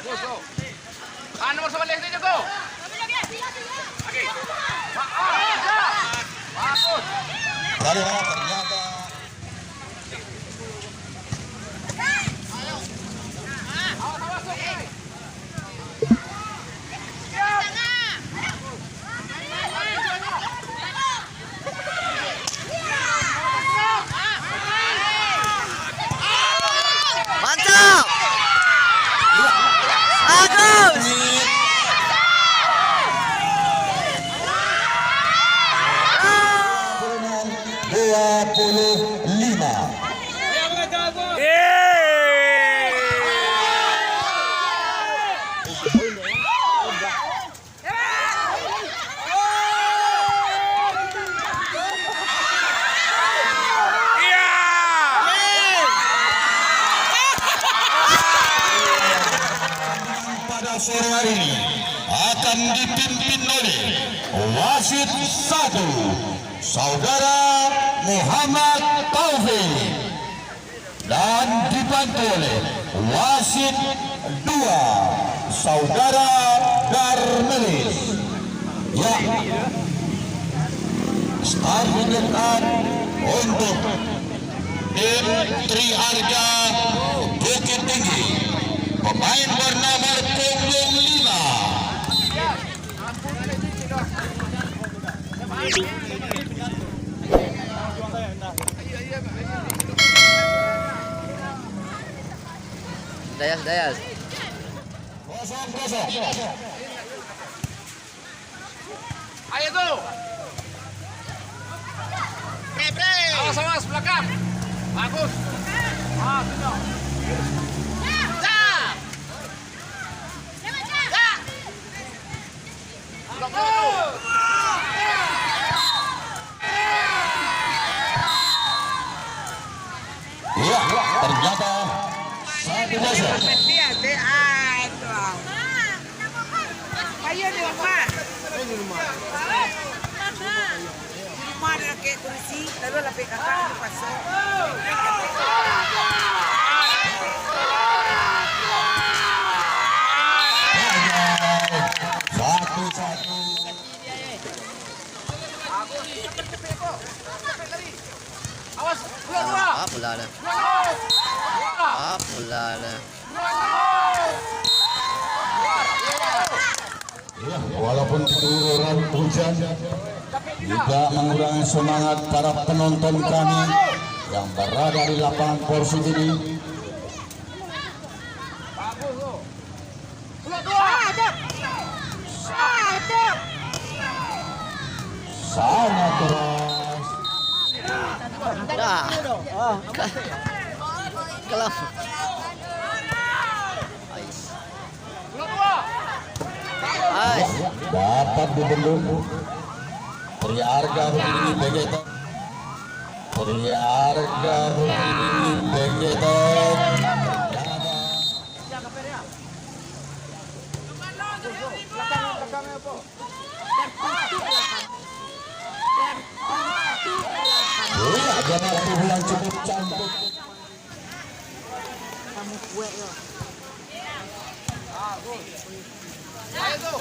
Bagus, go. Nomor 11 itu, go. Oke. Bagus. Ternyata mantap. Bagus. sore hari ini akan dipimpin oleh wasit 1 Saudara Muhammad Taufik dan dibantu oleh wasit 2 Saudara Darmelis. Ya, start dilakukan untuk tim Triarga Bukit Tinggi. Pemain bernomor punggung 5. Dayas. 0-0. Ayo tuh. Awas belakang. Bagus. Sudah. Ya, ternyata 1-0. Ayo di rumah. Rumah ada kayak kursi, lalu lapik kakak pasang. Awas, dua. Pula dah. Ya, walaupun turun hujan tidak mengurangi semangat para penonton kami yang berada di lapangan Persib ini. Sangat keras. Dah. Kalau Ais. Dapat dibendung. Triarga begini begitu. Triarga begini begitu. Jangan tubuh yang cukup cantik. Kamu kue loh. Ayo tuh.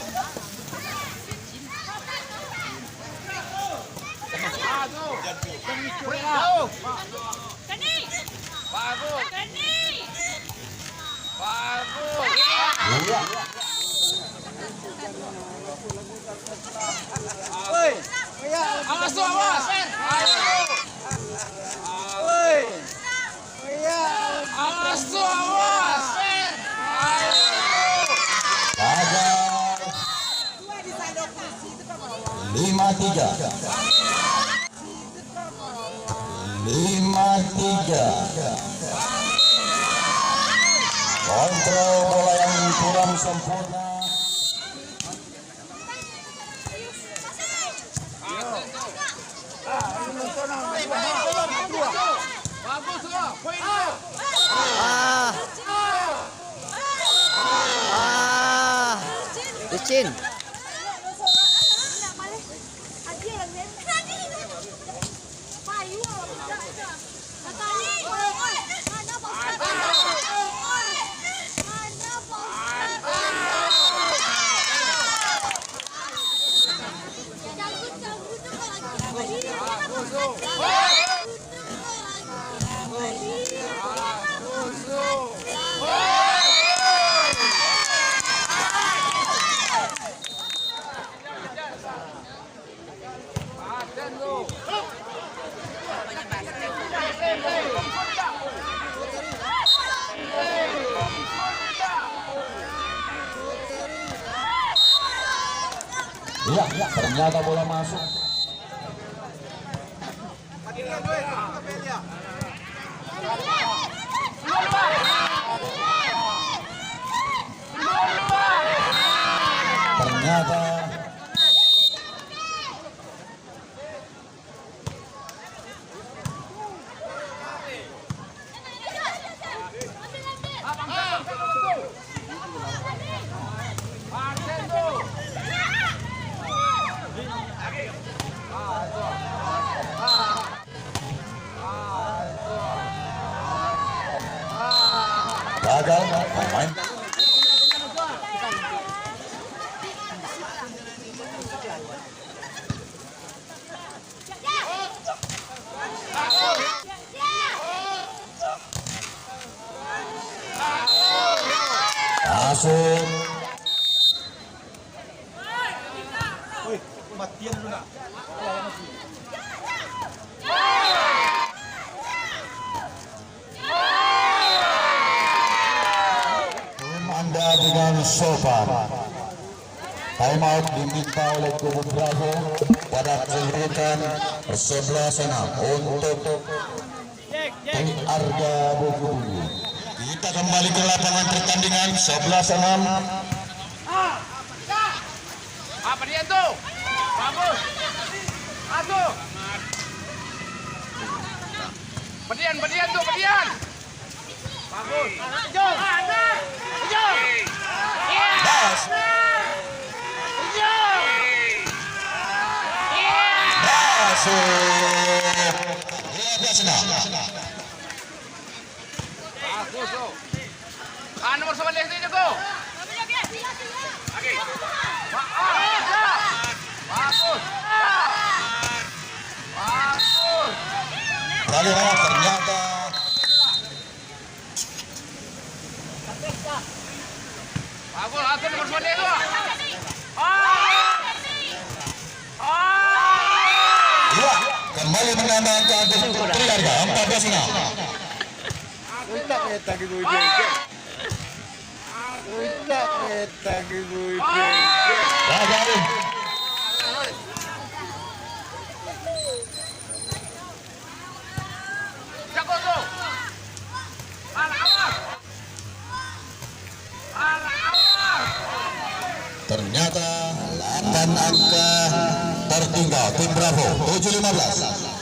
Awas tuh, awas. Awas tuh, awas. 5-3. Kontrol bola yang kurang sempurna. Bagus semua, poin Licin. Iya, ternyata bola masuk. Ternyata gagal pemain. Masuk. Anda dengan sopan. Time out diminta oleh kubu Bravo pada kedudukan 11-6 untuk tim Arga Bogor. Kita kembali ke lapangan pertandingan 11-6. Apa dia tuh? Bagus. Masuk. Berdian tuh, berdian. Bagus. Hijau. Hijau. Bas. Hijau. Masuk. 12-6. Bagus tuh. Nomor 11 dia jago. Lagi. Bagus. Bagus. Bagaimana ternyata Bagus, atur nomor 11 itu. ya, kembali menambahkan untuk Triarga 14-6. Gagal. Jago tuh. Awas. Ternyata 8 angka tertinggal tim Bravo 7-15.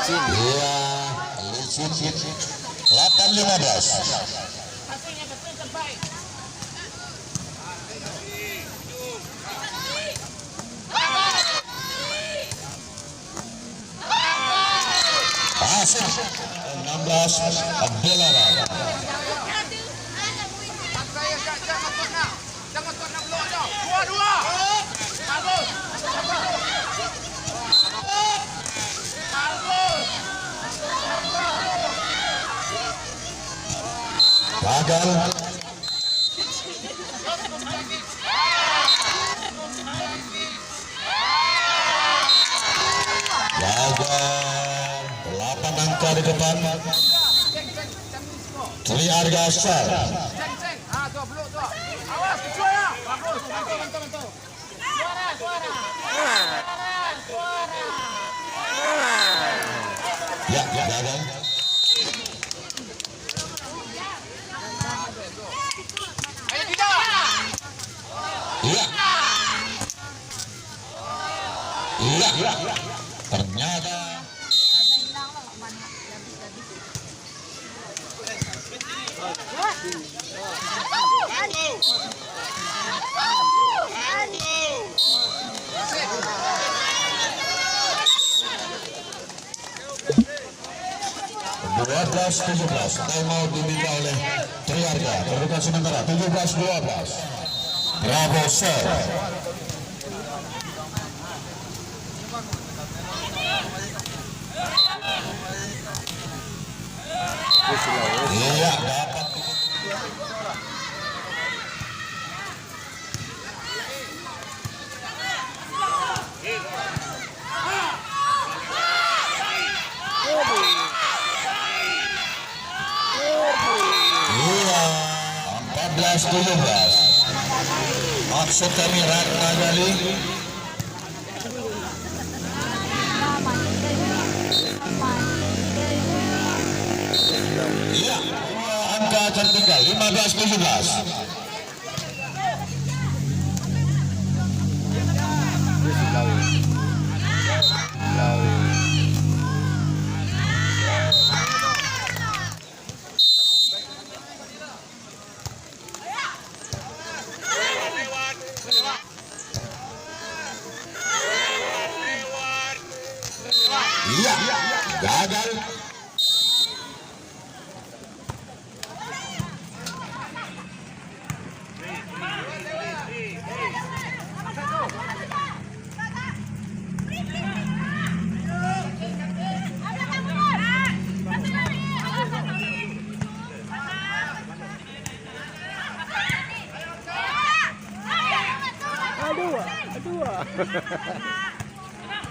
Iya, licin. 8-15. Masuk 16 Abdelara. Jangan tuh 6 dua. Bagus. Gagal. Gagal. 8 angka di depan. Triarga Sar. Ceng. Tuh belum tuh. Awas, suara. Bagus. Bantu. Ya, gagal. Ayo tidak. Iya. Ternyata belas 17. Time out diminta oleh Triarga. Kedudukan sementara 17-12. Bravo Sir. Iya, dapat. 15-17. Maksud kami Ratna Gali. Iya, angka tertinggal 15-17. Iya, gagal.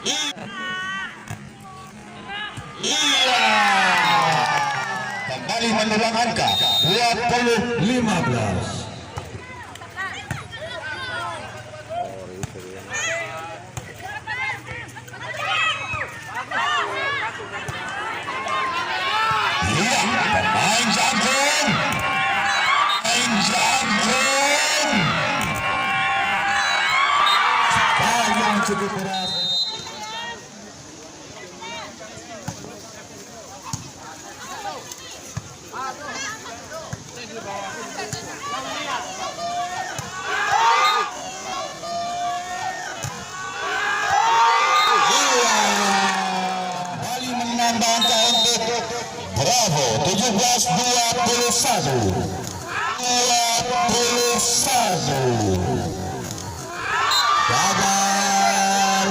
Iya. Kembali mendulang angka 20-15. Iya, pemain jantung. Pemain jantung. Yang cukup keras. Kembali menambah angka untuk Bravo 17-21. 21. Gagal.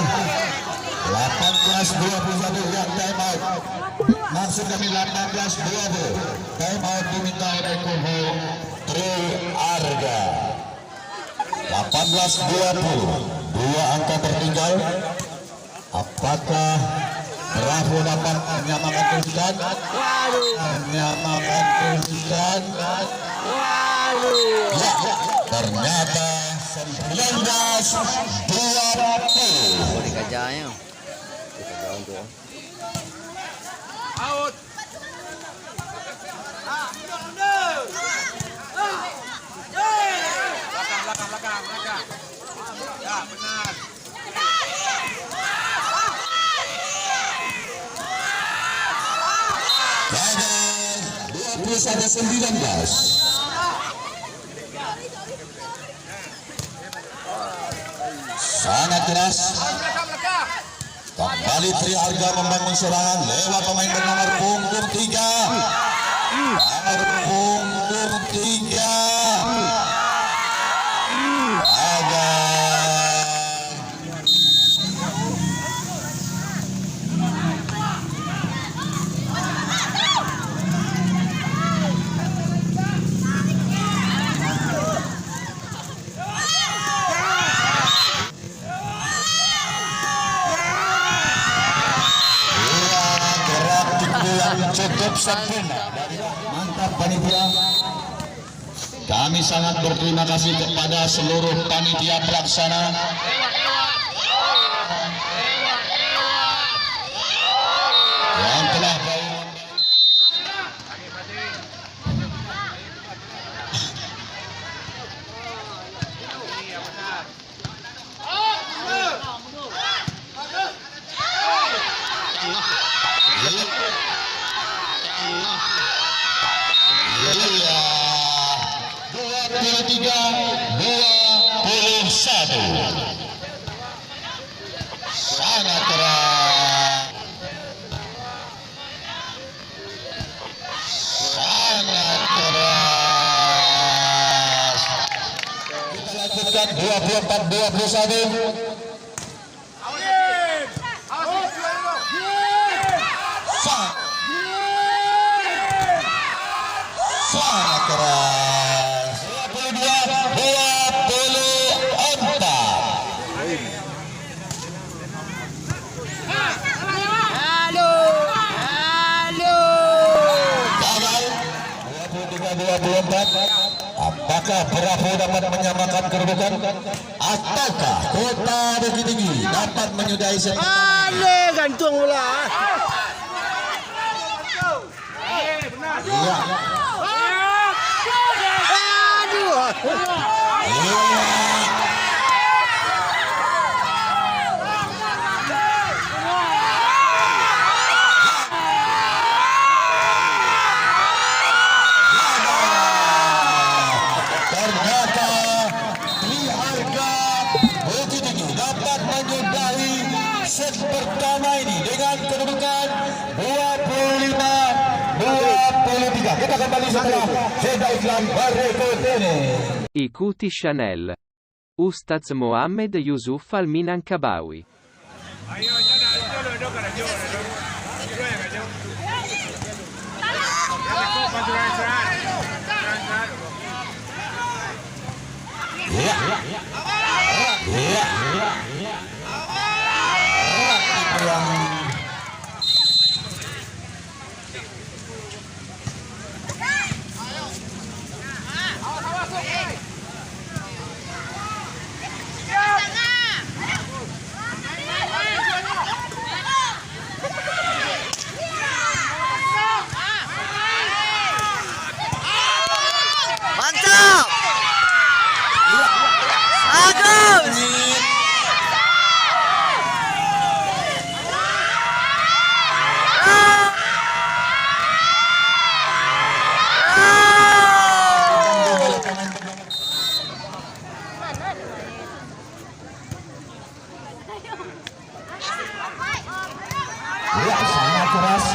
18-21 yang time out. Maksud kami 18-20. Time out diminta oleh Kubu Tri Arga. 18-20. Dua angka tertinggal. Apakah Bravo dapat menyamakan kedudukan? Menyamakan kedudukan. Ya, ternyata 19-20. Dikajanya. Out. Belakang. Ya, benar. Gagal 21-19. Sangat keras. Belakang. Kembali Tri Arga membangun serangan lewat pemain bernomor punggung 3. Nomor punggung 3. Cukup sempurna. Mantap panitia. Kami sangat berterima kasih kepada seluruh panitia pelaksana yang telah sangat keras, sangat keras. Kita lanjutkan 24-21. Sangat keras. 22-24. Gagal 23-24. Apakah Bravo dapat menyamakan kedudukan ataukah Kota Bukit Tinggi dapat menyudahi set? Ale, gantung pula. Iya. Aduh. Ternyata Triharga Bukit Tinggi dapat menyudahi set pertama ini dengan kedudukan 25-23. Kita kembali setelah jeda iklan berikut ini. Ikuti Chanel. Ustaz Mohammed Yusuf Al Minangkabawi. Iya. Iya. Mantap. Bagus. Ya, sangat keras.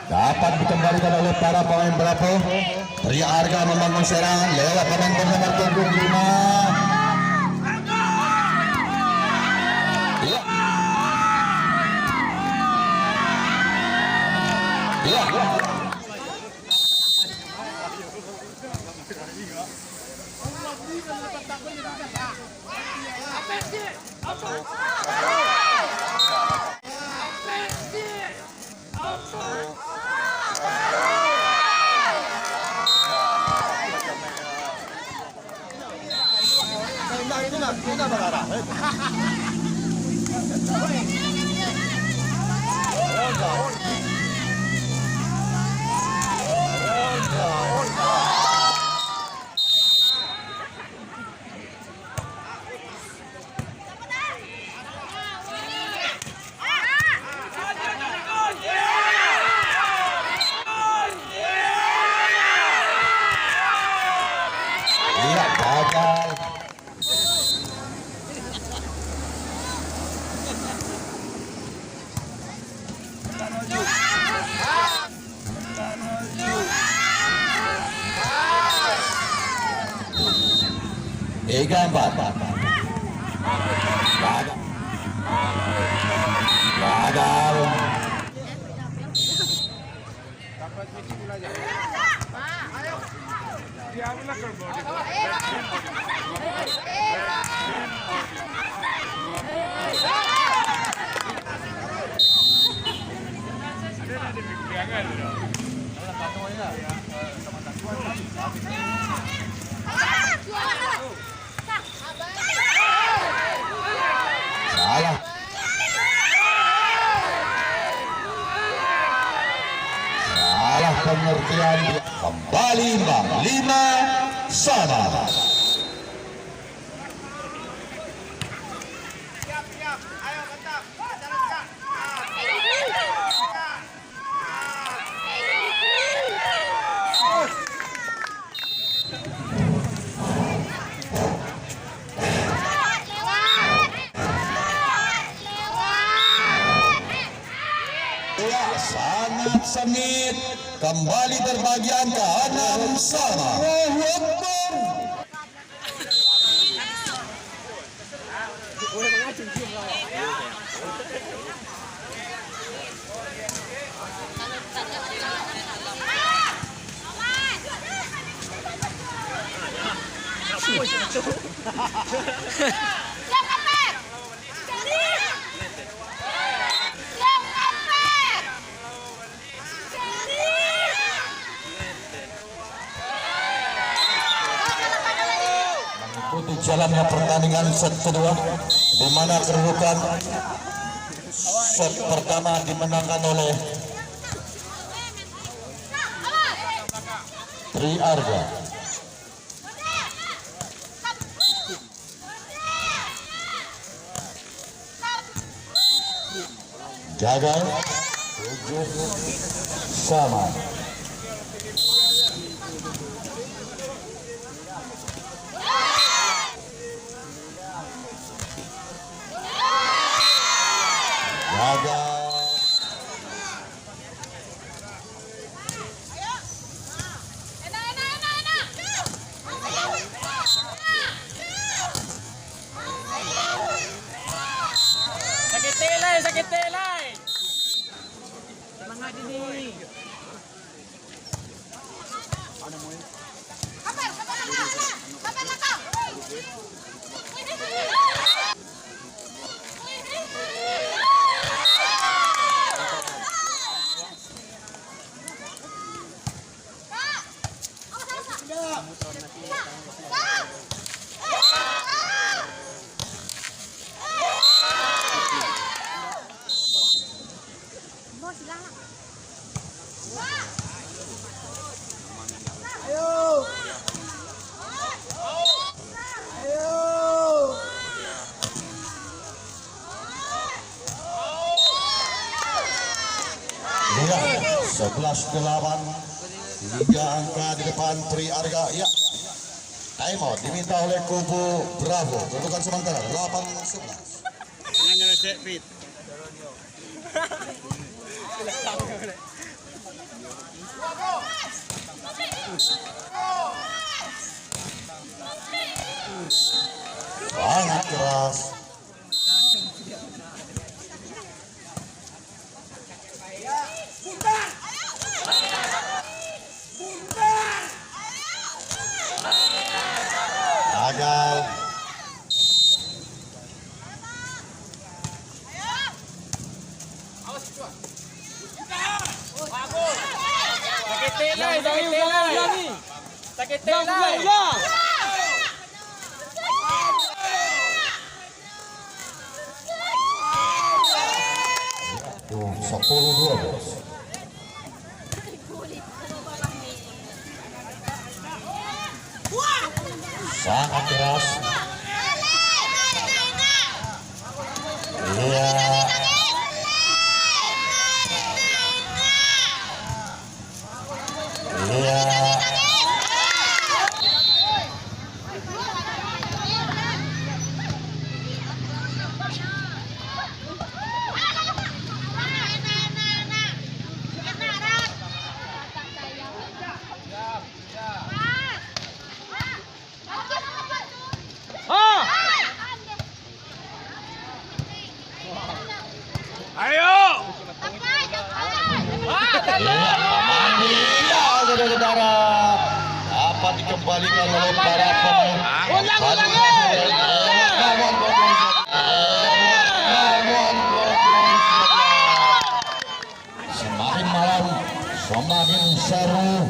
Dapat dikembalikan oleh para pemain Bravo. Triharga membangun serangan lewat pemain nomor 25. Ya. Ya. Iya, gagal. Gambar. Gagal. Salah. Salah pengertian. Kembali imbang 5-5. Sangat sengit, kembali terbagi angka 6-6. berjalannya pertandingan set kedua, di mana kedudukan set pertama dimenangkan oleh Tri Arga. Jaga 7-sama. Jaga Sakit telay. Mga dini. Lihat 11-8, 3 angka di depan Tri Arga. Ya, time out diminta oleh kubu Bravo. Kedudukan sementara 8-11. Sangat keras. Gagal. Sakit telay, sakit telay. Sakit telay. Tuh, 10-12. Sangat keras. Iya. Iya. Ayo. Iya, saudara-saudara, dapat dikembalikan oleh para pemain. Semakin malam, semakin seru.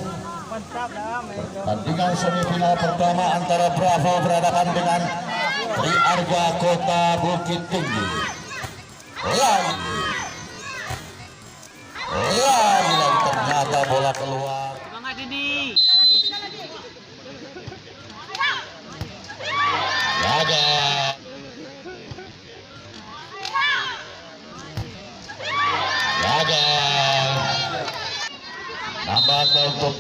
Pertandingan semifinal pertama antara Bravo berhadapan dengan Tri Arga Kota Bukit Tinggi. Lagi ternyata bola keluar. Mga dini. Gagal. Gagal. Nambah untuk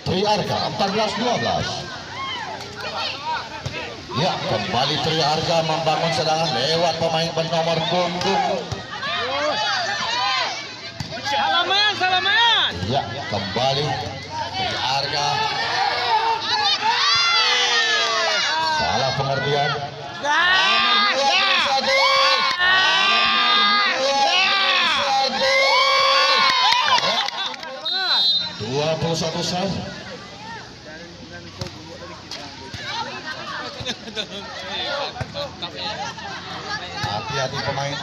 Tri Arga 14-12. Ya, kembali Tri Arga membangun serangan lewat pemain bernomor punggung. Salaman. Ya, kembali Tri Arga. Salah pengertian. 21 sah. Hati-hati pemain.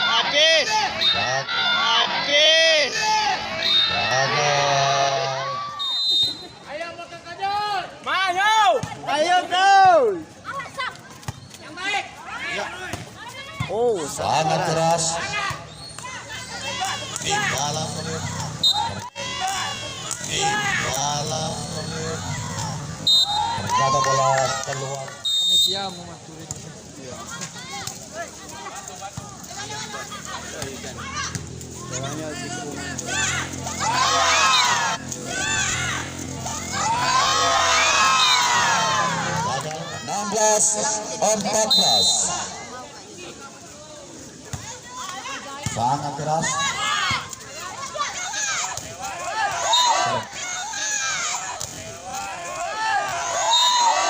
Habis. Habis. Gagal. Ayo makan kajol. Man. sangat keras. Di dalam ternyata bola keluar. Gagal 16-14. Sangat keras.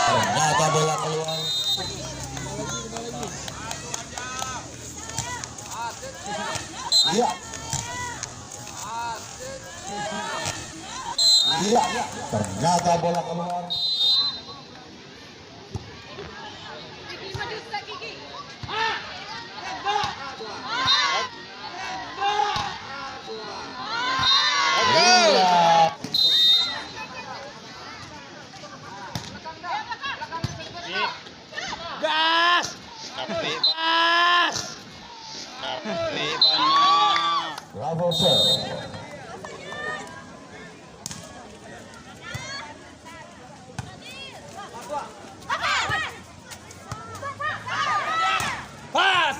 Ternyata bola keluar. Iya. Iya. Ternyata bola keluar. Gas! Gas! Bravo sir. Pas!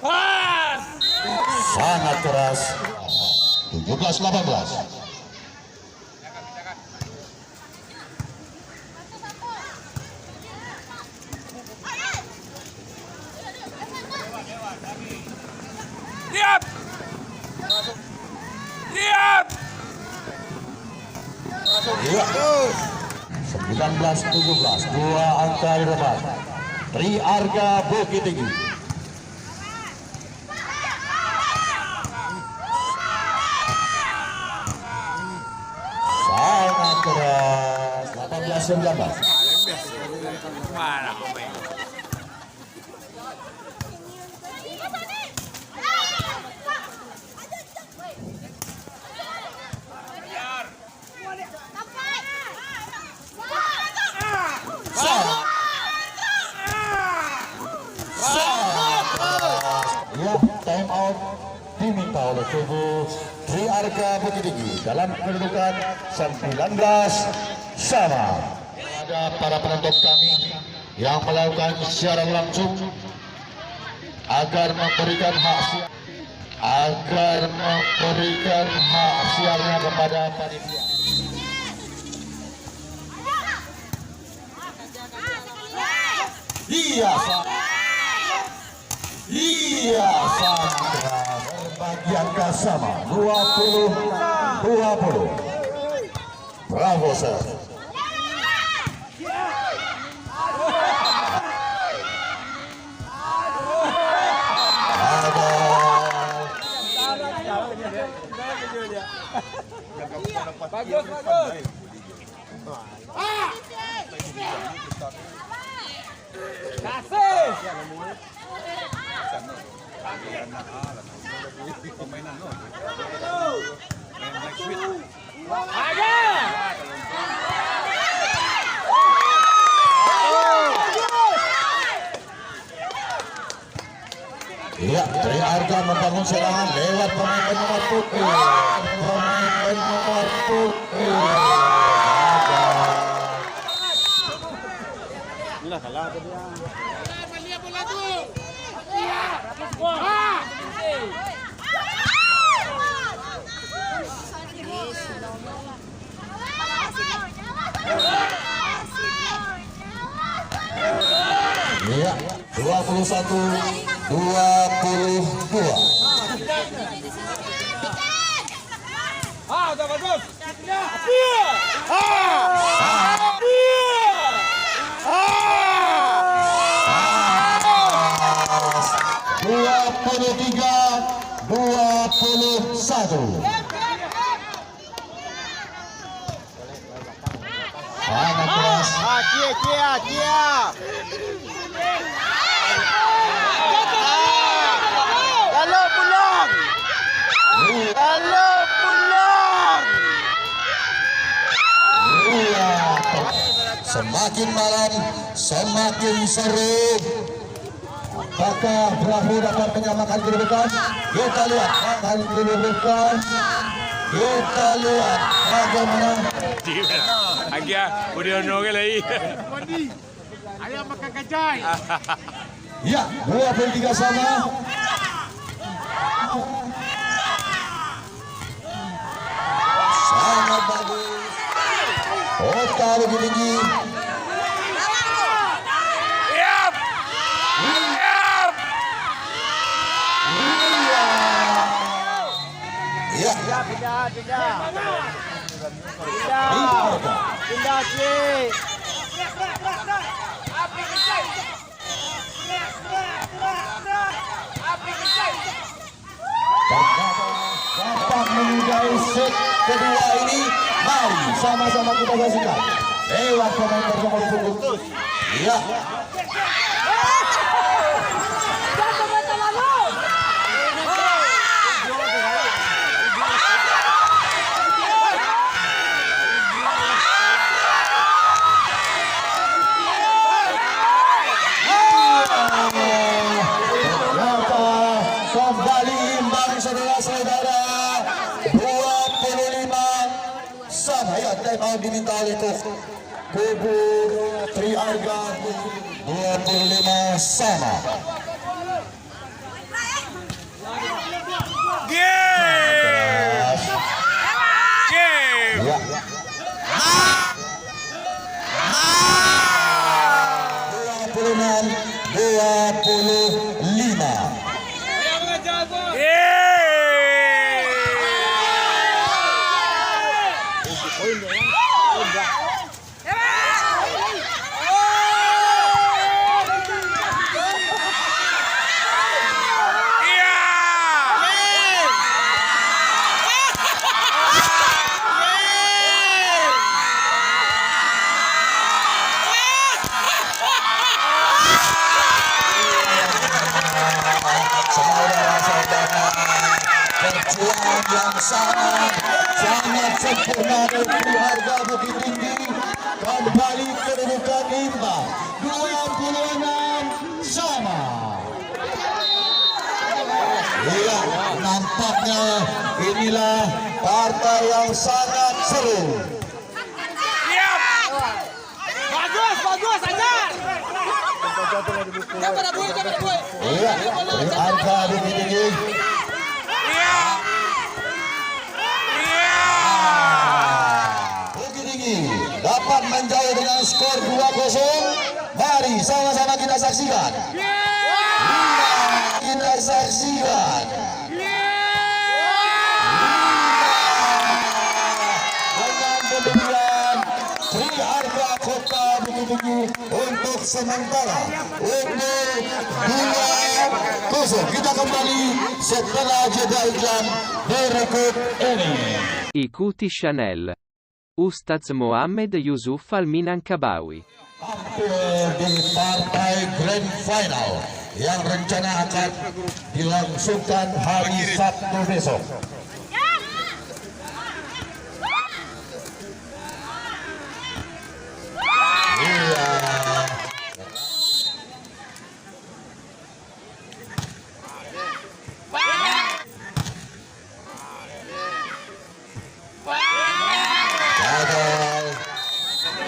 Pas! Sangat keras. 17-18. Siap! Siap! Iya. 19-17. Dua angka di depan. Tri Arga Bukit Tinggi. Sangat keras. 18-19. Mana pemain? Ya, time out diminta oleh kubu Tri Arga Bukit Tinggi dalam kedudukan 19-sama. Ada para penonton kami yang melakukan secara langsung agar memberikan hak siarnya kepada panitia. Iya, sangat keras. Berbagi angka sama 20-20. Bravo sir. Bagus, bagus. Kasih. Iya, Tri Arga membangun serangan lewat pemain nomor putih. Pemain nomor putih. Inilah kalah tadi. Iya, 21-22. Udah bagus. Dua 23-21. Sangat keras. Kalau pulang. Iya. Semakin malam semakin seru. apakah Bravo dapat menyamakan kedudukan? Kita lihat akan kedudukan. Kita lihat bagaimana. Agak udah nongol lagi. Ayam makan kacai. Ya, 23 sama. Sangat bagus. Kota lebih tinggi. Yap. Yap. Ya, Pindah. Ricardo. Pindah sih. Api kacai. Api kacai. Dapat menyudahi set kedua ini. Mari sama-sama kita saksikan lewat komentar nomor punggung. Ya. Ternyata kembali imbang saudara-saudara. 25 sama ya, time out diminta oleh kubu Triarga. 25 sama. Game. Game. Ya. 25. Saudara-saudara, perjuangan yang sangat sempurna dari harga Bukit Tinggi kembali kedudukan imbang 26 sama. Iya, nampaknya inilah partai yang sangat seru. Bagus, Anjar. Iya, harga Bukit Tinggi. Bukit Tinggi dapat menjauh dengan skor 2-0. Mari sama-sama kita saksikan. Kita saksikan. Dengan demikian, Triarga Kota Bukit Tinggi untuk sementara unggul 2-0. Kita kembali setelah jeda iklan berikut ini. Ikuti Chanel. Ustaz Mohammed Yusuf Al Minangkabawi. Tampil di partai Grand Final yang rencana akan dilangsungkan hari Sabtu besok. Iya. Gagal.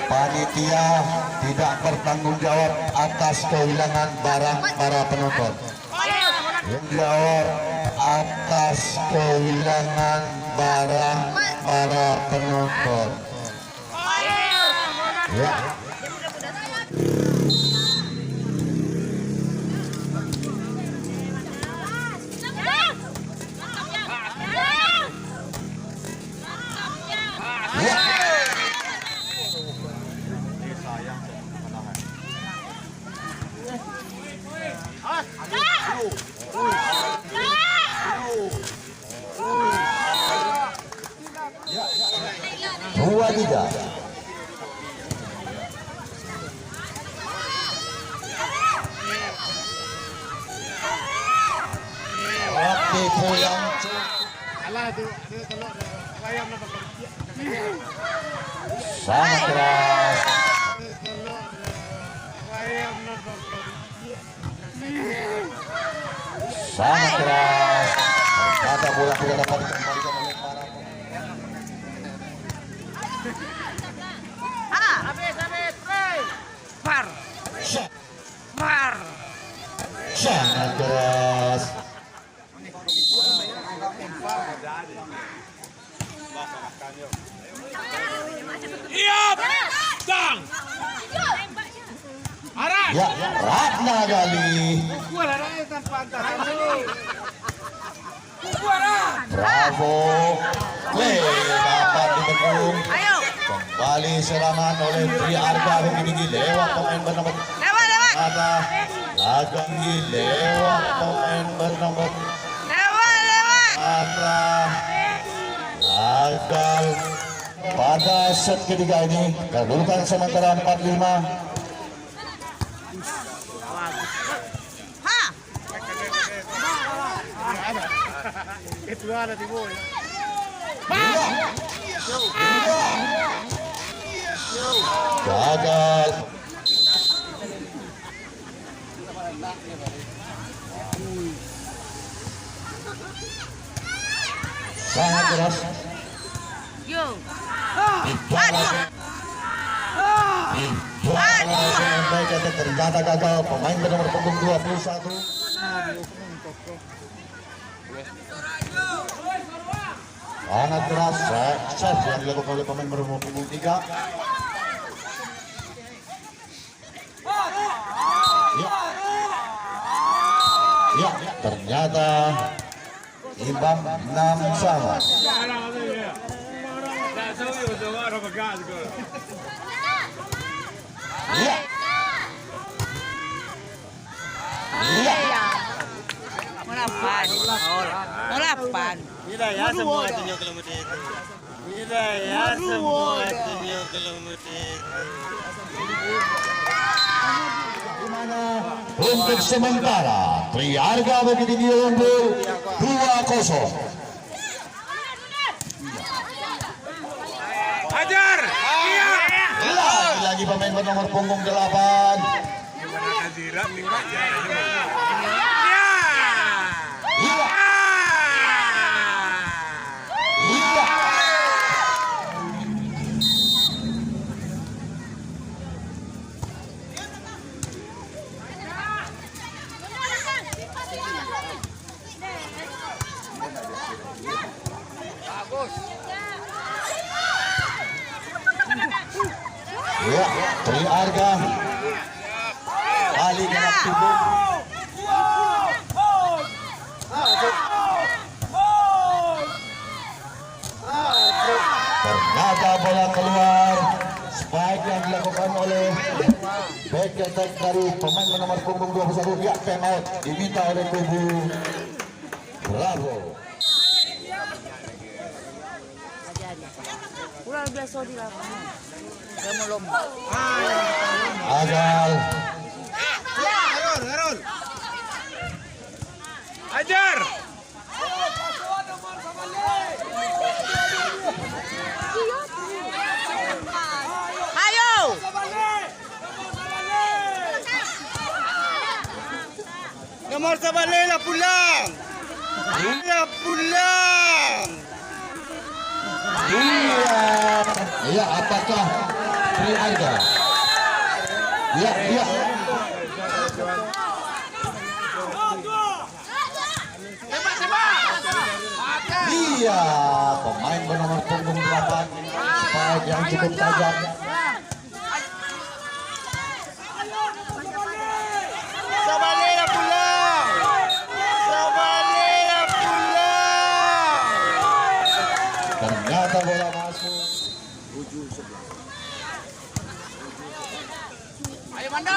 Panitia tidak bertanggung jawab atas kehilangan barang para penonton. Menjawab atas kehilangan barang para penonton. Ya. Ya. Dua tiga. Tipu yang sangat keras. sangat keras. Ternyata bola tidak dapat dikembalikan oleh para Habis, play. Par. Shot. Par. Sangat keras. Yap. Dang. Ya, Ratna Gali. Bravo. Dapat ditekung. Ayo. Kembali serangan oleh Tri Arga tinggi lewat pemain bernomor Lewat. ada lagi lewat pemain bernomor Lewat. ada gagal pada set ketiga ini. Kedudukan sementara 4-5. Gagal. Sangat keras. Yo. Ternyata gagal pemain bernomor punggung 21. Sangat keras serve yang dilakukan oleh pemain bernomor punggung 3. Ya, ternyata imbang 6 sama. Ya. Melapan. Mira ya semua tunjuk kilometer itu. Mira ya semua tunjuk kilometer itu. Untuk sementara Tri Arga Bukit Tinggi unggul 2-0. Hajar. Iya. Lagi pemain bernomor punggung 8. Iya. Ya, Tri Arga kali dengan tubuh. Ternyata bola keluar. Spike yang dilakukan oleh back attack dari pemain nomor punggung 21. Ya, time out diminta oleh kubu Bravo. Ulang biasa di lapangan. Dia mau lomba. Agal. Hajar. Ayo. Nomor Sabalela pulang. Pulang. Iya, apakah Tri Arga? Iya. Iya, pemain bernomor punggung 8. Spike yang cukup tajam. Sabalela pulang. Sabalela pulang. Ternyata bola masuk. Ayo Manda.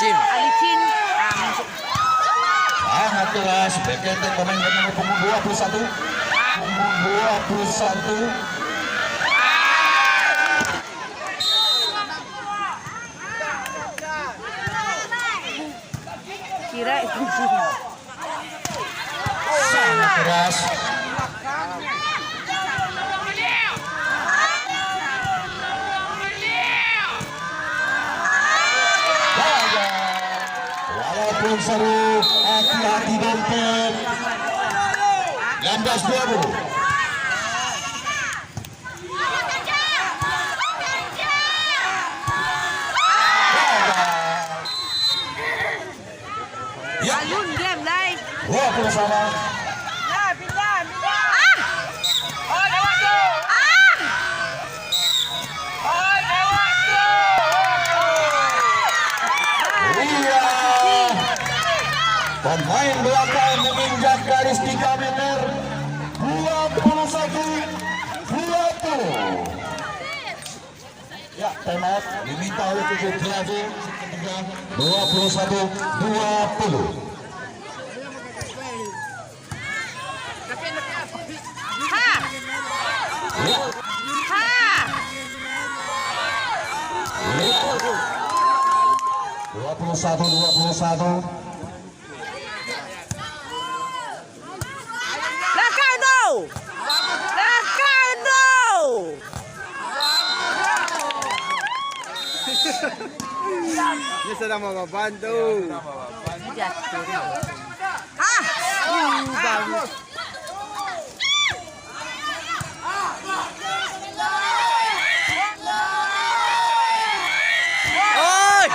Alicin. Alicin. Sangat keras, back attack pemain nomor punggung 21. Punggung 21. Kira itu. Sangat keras. Walaupun seru, hati-hati dompet. 16-20. Ya, Alun game lai. 20 sama. Nah, pindah. Oh, lewat tu. Oh, lewat tu. Iya. Pemain belakang menginjak garis 3 meter. 21-20. Ya, time out diminta oleh tujuh Brazil. 21-20. Ha. Ya. Ha. 21-21. Lakau no. Lakau no. Dia sedang membantu. Ah. Bagus. Oi.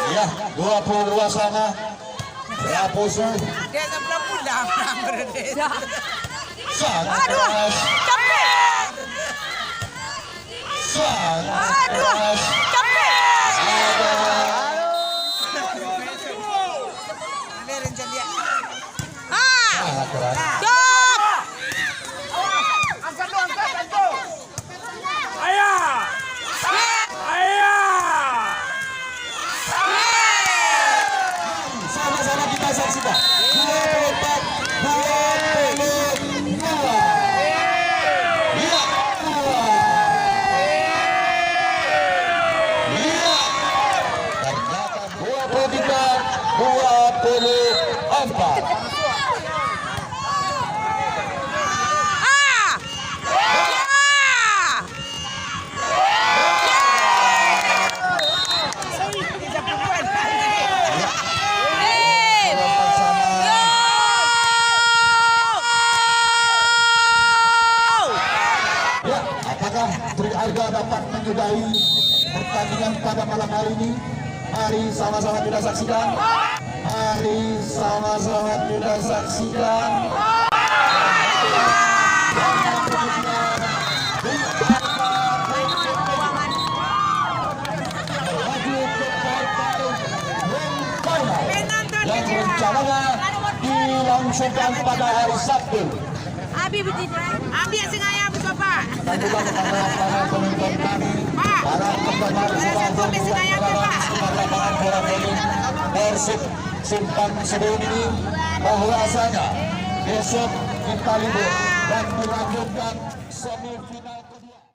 Ya, 22 sama. Raposo Dia sebelah pulang berada. sangat keras. Capek. Sangat keras. Capek. Ada Biarin dia. Ah. sangat keras. Stop. Angkat tu, angkat tu. Ayah! Ayah! Sama-sama kita saksikan. 24-22. Ya, ternyata 23-24. Ah. Ya, apakah Triarga dapat menyudahi pertandingan pada malam hari ini? Mari sama-sama kita saksikan. Mari sama-sama kita saksikan. Yang rencananya dilangsungkan pada hari Sabtu. Abi betul. Abi yang sengaja bapak. Dan juga kepada para penonton kami, para penggemar sepak bola yang berada di lapangan bola voli Persib Simpang Sebelum ini, bahwasanya besok kita libur dan melanjutkan semifinal.